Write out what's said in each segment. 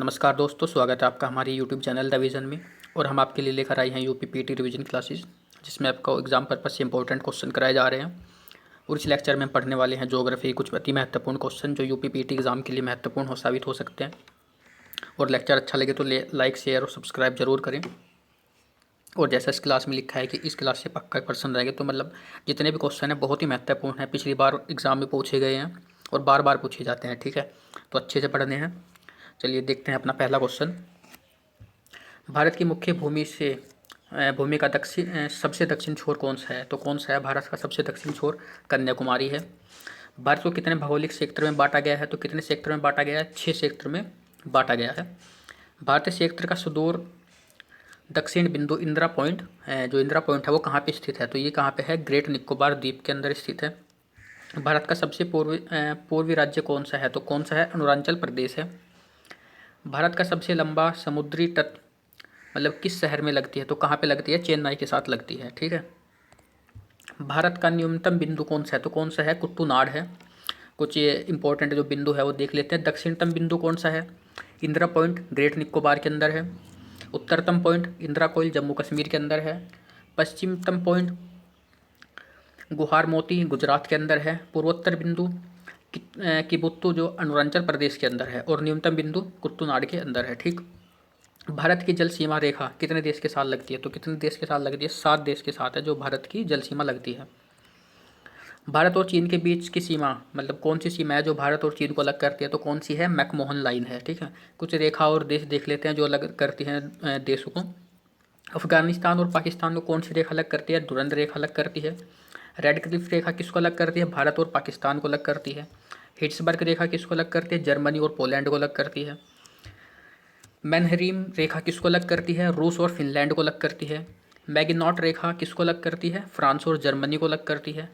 नमस्कार दोस्तों, स्वागत है आपका हमारे यूट्यूब चैनल द विज़न में। और हम आपके लिए लेकर आए हैं यूपी पीटी रिवीजन क्लासेस, जिसमें आपको एग्जाम पर्पज से इंपॉर्टेंट क्वेश्चन कराए जा रहे हैं। और इस लेक्चर में हम पढ़ने वाले हैं ज्योग्राफी, कुछ अति महत्वपूर्ण क्वेश्चन जो यूपी पीटी एग्जाम के लिए महत्वपूर्ण साबित हो सकते हैं। और लेक्चर अच्छा लगे तो लाइक, शेयर और सब्सक्राइब जरूर करें। और जैसा इस क्लास में लिखा है कि इस क्लास से पक्का पर्सन रहेंगे, तो मतलब जितने भी क्वेश्चन हैं बहुत ही महत्वपूर्ण हैं, पिछली बार एग्जाम में पूछे गए हैं और बार बार पूछे जाते हैं। ठीक है, तो अच्छे से पढ़ने हैं। चलिए देखते हैं अपना पहला क्वेश्चन। भारत की मुख्य भूमि का सबसे दक्षिण छोर कौन सा है? तो कौन सा है भारत का सबसे दक्षिण छोर? कन्याकुमारी है। भारत को कितने भौगोलिक क्षेत्र में बांटा गया है? तो कितने क्षेत्र में बांटा गया है? 6 क्षेत्र में बांटा गया है। भारतीय क्षेत्र का सुदूर दक्षिण बिंदु इंदिरा पॉइंट, जो इंदिरा पॉइंट है वो कहाँ पे स्थित है? तो ये कहाँ पे है? ग्रेट निकोबार द्वीप के अंदर स्थित है। भारत का सबसे पूर्वी राज्य कौन सा है? तो कौन सा है? अरुणाचल प्रदेश है। भारत का सबसे लंबा समुद्री तट मतलब किस शहर में लगती है? तो कहाँ पे लगती है? चेन्नई के साथ लगती है। ठीक है। भारत का न्यूनतम बिंदु कौन सा है? तो कौन सा है? कुट्टूनाड है। कुछ ये इंपॉर्टेंट जो बिंदु है वो देख लेते हैं। दक्षिणतम बिंदु कौन सा है? इंदिरा पॉइंट ग्रेट निकोबार के अंदर है। उत्तरतम पॉइंट इंदिरा कोइल जम्मू कश्मीर के अंदर है। पश्चिमतम पॉइंट गुहार मोती गुजरात के अंदर है। पूर्वोत्तर बिंदु किबुत्तु जो अरुणाचल प्रदेश के अंदर है। और न्यूनतम बिंदु कुट्टूनाड के अंदर है। ठीक। भारत की जल सीमा रेखा कितने देश के साथ लगती है? तो कितने देश के साथ लगती है? 7 देश के साथ है जो भारत की जल सीमा लगती है। भारत और चीन के बीच की सीमा मतलब कौन सी सीमा है जो भारत और चीन को अलग करती है? तो कौन सी है? मैकमोहन लाइन है। ठीक है। कुछ रेखा और देश देख लेते हैं जो अलग करती हैं देशों को। अफगानिस्तान और पाकिस्तान को कौन सी रेखा अलग करती है? दुरंत रेखा अलग करती है। रेड क्लिफ रेखा किसको अलग करती है? भारत और पाकिस्तान को अलग करती है। हिट्सबर्ग रेखा किसको अलग करती है? जर्मनी और पोलैंड को अलग करती है। मैनहरीम रेखा किसको अलग करती है? रूस और फिनलैंड को अलग करती है। मैगिनॉट रेखा किसको अलग करती है? फ्रांस और जर्मनी को अलग करती है।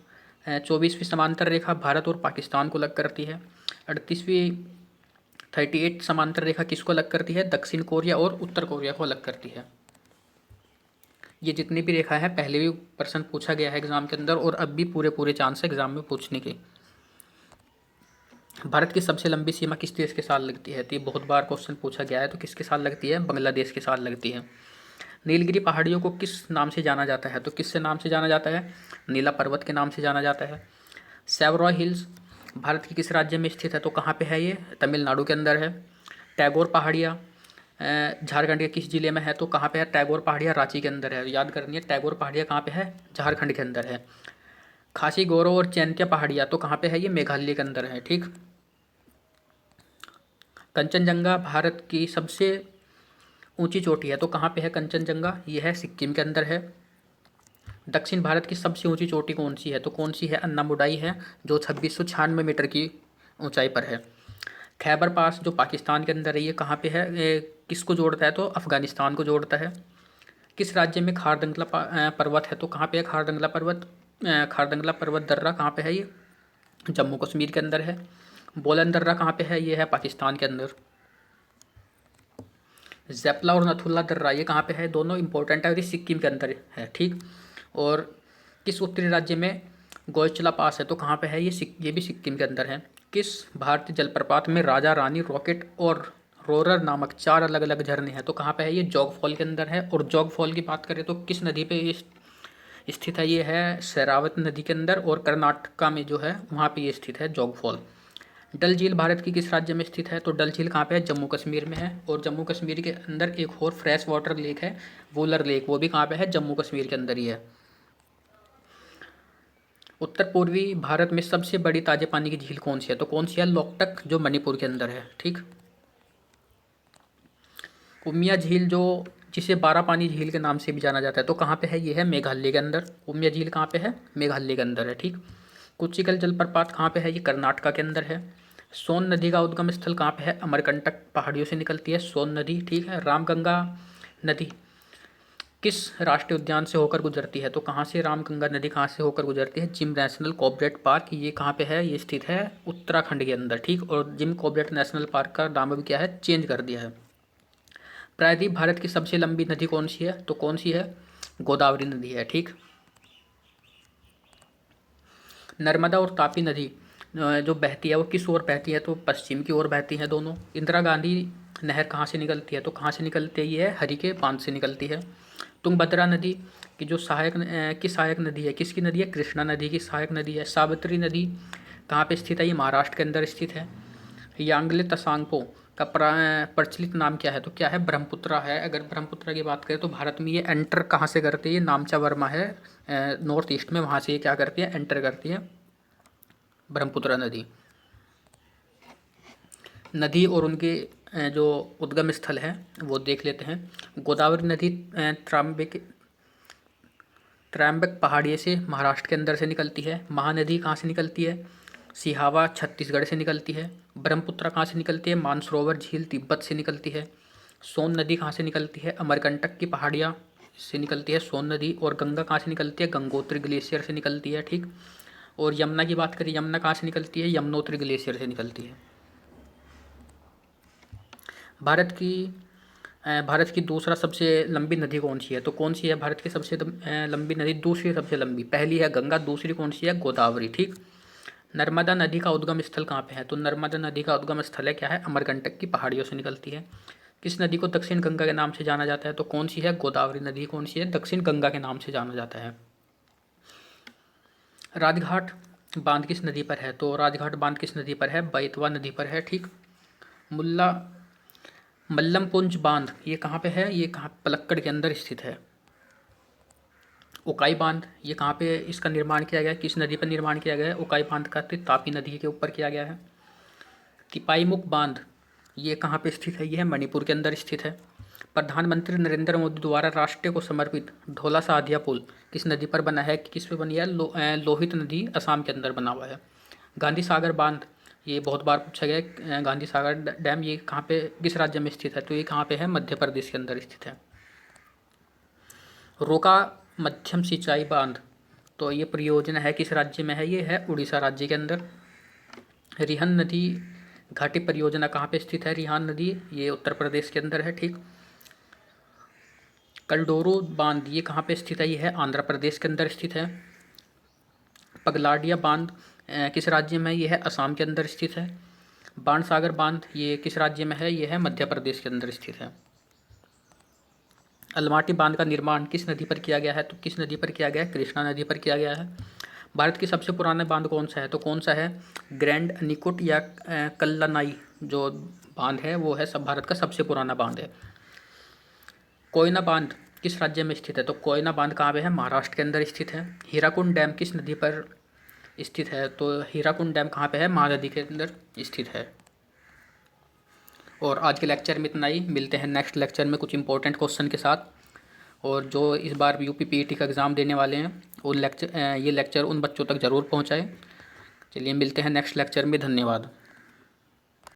24वीं समांतर रेखा भारत और पाकिस्तान को अलग करती है। 38वीं 38 समांतर रेखा किसको अलग करती है? दक्षिण कोरिया और उत्तर कोरिया को अलग करती है। ये जितनी भी रेखा है पहले भी प्रश्न पूछा गया है एग्जाम के अंदर, और अब भी पूरे पूरे चांस है एग्जाम में पूछने के। भारत की सबसे लंबी सीमा किस देश के साथ लगती है? तो ये बहुत बार क्वेश्चन पूछा गया है। तो किसके साथ लगती है? बांग्लादेश के साथ लगती है। नीलगिरी पहाड़ियों को किस नाम से जाना जाता है? तो किससे नाम से जाना जाता है? नीला पर्वत के नाम से जाना जाता है। सेवरॉय हिल्स भारत के किस राज्य में स्थित है? तो कहाँ पे है ये? तमिलनाडु के अंदर है। टैगोर पहाड़ियाँ झारखंड के किस जिले में है? तो कहाँ पे है? टैगोर पहाड़ियाँ रांची के अंदर है। याद करनी है, टैगोर पहाड़ियाँ कहाँ पे है? झारखंड के अंदर है। खासी गौरव और चैंत्य पहाड़ियाँ तो कहाँ पे है? ये मेघालय के अंदर है। ठीक। कंचनजंगा भारत की सबसे ऊंची चोटी है तो कहाँ पे है कंचनजंगा? ये है सिक्किम के अंदर है। दक्षिण भारत की सबसे ऊंची चोटी कौन सी है? तो कौन सी है? अन्नामुडाई है, जो 2696 मीटर की ऊंचाई पर है। खैबर पास जो पाकिस्तान के अंदर है, ये कहाँ पे है? किसको जोड़ता है? तो अफगानिस्तान को जोड़ता है। किस राज्य में खारदंगला पर्वत है? तो कहाँ पे है खारदंगला पर्वत? खारदंगला पर्वत दर्रा कहाँ पे है? ये जम्मू कश्मीर के अंदर है। बोलन दर्रा कहाँ पे है? ये है पाकिस्तान के अंदर। जेपला और नथुला दर्रा ये कहाँ पे है? दोनों इंपॉर्टेंट है और ये सिक्किम के अंदर है। ठीक। और किस उत्तरी राज्य में गोयचला पास है? तो कहाँ पे है? ये भी सिक्किम के अंदर है। किस भारतीय जलप्रपात में राजा रानी रॉकेट और रोरर नामक 4 अलग अलग झरने हैं? तो कहाँ पे है? ये जोग फॉल के अंदर है। और जोग फॉल की बात करें तो किस नदी पे ये स्थित है? ये है शरावत नदी के अंदर, और कर्नाटका में जो है वहाँ पे ये स्थित है जोग फॉल। डल झील भारत की किस राज्य में स्थित है? तो डल झील कहाँ पे है? जम्मू कश्मीर में है। और जम्मू कश्मीर के अंदर एक और फ्रेश वाटर लेक है, वुलर लेक, वो भी कहाँ पे है? जम्मू कश्मीर के अंदर ही है। उत्तर पूर्वी भारत में सबसे बड़ी ताजे पानी की झील कौन सी है? तो कौन सी है? लोकटक, जो मणिपुर के अंदर है। ठीक। उमिया झील जो जिसे बारह पानी झील के नाम से भी जाना जाता है, तो कहाँ पे है? ये है मेघालय के अंदर। उमिया झील कहाँ पे है? मेघालय के अंदर है। ठीक। कुचिकल जलप्रपात कहाँ पे है? ये कर्नाटका के अंदर है। सोन नदी का उद्गम स्थल कहाँ पे है? अमरकंटक पहाड़ियों से निकलती है सोन नदी। ठीक है। रामगंगा नदी किस राष्ट्रीय उद्यान से होकर गुजरती है? तो कहाँ से रामगंगा नदी कहाँ से होकर गुजरती है? जिम नेशनल कॉर्बेट पार्क, ये कहाँ पे है? ये स्थित है उत्तराखंड के अंदर। ठीक। और जिम कॉर्बेट नेशनल पार्क का नाम भी क्या है? चेंज कर दिया है। प्रायद्वीप भारत की सबसे लंबी नदी कौन सी है? तो कौन सी है? गोदावरी नदी है। ठीक। नर्मदा और तापी नदी जो बहती है वो किस ओर बहती है? तो पश्चिम की ओर बहती है दोनों। इंदिरा गांधी नहर कहाँ से निकलती है, तो कहाँ से निकलती है, ये हरि के बांध से निकलती है। तुंगभद्रा नदी की जो सहायक नदी है, किसकी नदी है, कृष्णा नदी की सहायक नदी है। सावित्री नदी कहाँ पे स्थित है, ये महाराष्ट्र के अंदर स्थित है। यांगले तसांगपो का प्रचलित नाम क्या है, तो क्या है, ब्रह्मपुत्रा है। अगर ब्रह्मपुत्रा की बात करें तो भारत में ये एंटर कहाँ से करती है, ये नामचा वर्मा है नॉर्थ ईस्ट में, वहाँ से ये क्या करती है, एंटर करती है ब्रह्मपुत्रा नदी। नदी और उनके जो उद्गम स्थल है वो देख लेते हैं। गोदावरी नदी त्रैम्बक पहाड़िए से महाराष्ट्र के अंदर से निकलती है। महानदी कहाँ से निकलती है, सिहावा छत्तीसगढ़ से निकलती है। ब्रह्मपुत्रा कहाँ से निकलती है, मानसरोवर झील तिब्बत से निकलती है। सोन नदी कहाँ से निकलती है, अमरकंटक की पहाड़ियाँ से निकलती है सोन नदी। और गंगा कहाँ से निकलती है, गंगोत्री ग्लेशियर से निकलती है, ठीक। और यमुना की बात करें, यमुना कहाँ से निकलती है, यमुनोत्री ग्लेशियर से निकलती है। भारत की दूसरा सबसे लंबी नदी कौन सी है, तो कौन सी है भारत की सबसे लंबी नदी, दूसरी सबसे लंबी, पहली है गंगा, दूसरी कौन सी है, गोदावरी, ठीक। नर्मदा नदी का उद्गम स्थल कहाँ पे है, तो नर्मदा नदी का उद्गम स्थल है क्या है, अमरकंटक की पहाड़ियों से निकलती है। किस नदी को दक्षिण गंगा के नाम से जाना जाता है, तो कौन सी है, गोदावरी नदी कौन सी है, दक्षिण गंगा के नाम से जाना जाता है। राजघाट बांध किस नदी पर है, तो राजघाट बांध किस नदी पर है, बेतवा नदी पर है, ठीक। मल्लमपुंज बांध ये कहाँ पे है, ये कहाँ, पलक्कड़ के अंदर स्थित है। उकाई बांध ये कहाँ पे इसका निर्माण किया गया है, किस नदी पर निर्माण किया गया है, उकाई बांध का तापी नदी के ऊपर किया गया है। तिपाईमुख बांध ये कहाँ पे स्थित है, ये है मणिपुर के अंदर स्थित है। प्रधानमंत्री नरेंद्र मोदी द्वारा राष्ट्र को समर्पित ढोला साधिया पुल किस नदी पर बना है, किस पे बनी है, लोहित नदी असम के अंदर बना हुआ है। गांधी सागर बांध ये बहुत बार पूछा गया है, गांधी सागर डैम ये कहाँ पे, किस राज्य में स्थित है, तो ये कहाँ पे है, मध्य प्रदेश के अंदर स्थित है। रोका मध्यम सिंचाई बांध तो ये परियोजना है किस राज्य में है, ये है उड़ीसा राज्य के अंदर। रिहन नदी घाटी परियोजना कहाँ पे स्थित है, रिहान नदी ये उत्तर प्रदेश के अंदर है, ठीक। कलडोरो बांध ये कहाँ पे स्थित है, ये है आंध्र प्रदेश के अंदर स्थित है। पगलाडिया बांध किस राज्य में है, ये है असम के अंदर स्थित है। बाणसागर बांध ये किस राज्य में है, ये है मध्य प्रदेश के अंदर स्थित है। अलमाटी बांध का निर्माण किस नदी पर किया गया है, तो किस नदी पर किया गया है, कृष्णा नदी पर किया गया है। भारत की सबसे पुराना बांध कौन सा है, तो कौन सा है, ग्रैंड निकुट या कल्लानाई जो बांध है वो है सब भारत का सबसे पुराना बांध है। कोयना बांध किस राज्य में स्थित है, तो कोयना बांध कहाँ पे है, महाराष्ट्र के अंदर स्थित है। हीराकुंड डैम किस नदी पर स्थित है, तो हीराकुंड डैम कहाँ पे है, महानदी के अंदर स्थित है। और आज के लेक्चर में इतना ही, मिलते हैं नेक्स्ट लेक्चर में कुछ इंपॉर्टेंट क्वेश्चन के साथ। और जो इस बार यूपीपीटी का एग्ज़ाम देने वाले हैं उन ये लेक्चर उन बच्चों तक ज़रूर पहुँचाएँ। चलिए मिलते हैं नेक्स्ट लेक्चर में, धन्यवाद।